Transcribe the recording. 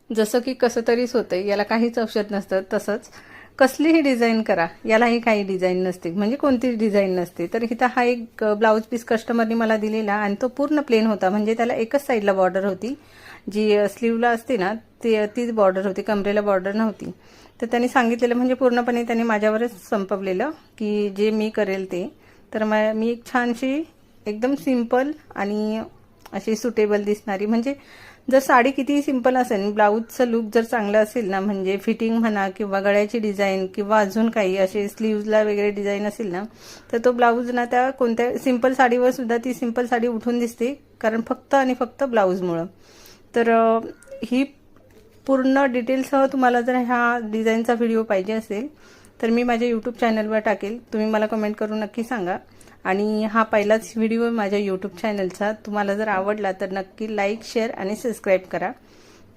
जसं की कसं तरीच होतंय, याला काहीच औषध नसतं. तसंच कसलीही डिझाईन करा, यालाही काही डिझाईन नसते, म्हणजे कोणतीच डिझाईन नसते. तर इथं हा एक ब्लाऊज पीस कस्टमरने मला दिलेला आणि तो पूर्ण प्लेन होता, म्हणजे त्याला एकच साईडला बॉर्डर होती, जी स्लीवला असते ना तीच बॉर्डर होती, कमरेला बॉर्डर नव्हती. तर त्यांनी सांगितलेलं, म्हणजे पूर्णपणे त्यांनी माझ्यावरच संपवलेलं की जे मी करेल ते. तर मी एक छानशी एकदम सिंपल आणि अशी सुटेबल दिसणारी, म्हणजे जर साडी कितीही सिंपल असेल, ब्लाऊजचं लुक जर चांगलं असेल ना, म्हणजे फिटिंग म्हणा किंवा गळ्याची डिझाईन किंवा अजून काही असे स्लीव्जला वगैरे डिझाईन असेल ना, तर तो ब्लाऊज ना त्या कोणत्या सिंपल साडीवर सुद्धा ती सिंपल साडी उठून दिसते, कारण फक्त आणि फक्त ब्लाऊजमुळं. तर ही पूर्ण डिटेलसह तुम्हाला जर ह्या डिझाईनचा व्हिडिओ पाहिजे असेल तर मी माझ्या यूट्यूब चॅनलवर टाकेल, तुम्ही मला कमेंट करून नक्की सांगा. आणि हा पहिलाच व्हिडिओ माझ्या यूट्यूब चॅनलचा. तुम्हाला जर आवडला तर नक्की लाईक, शेअर आणि सबस्क्राईब करा.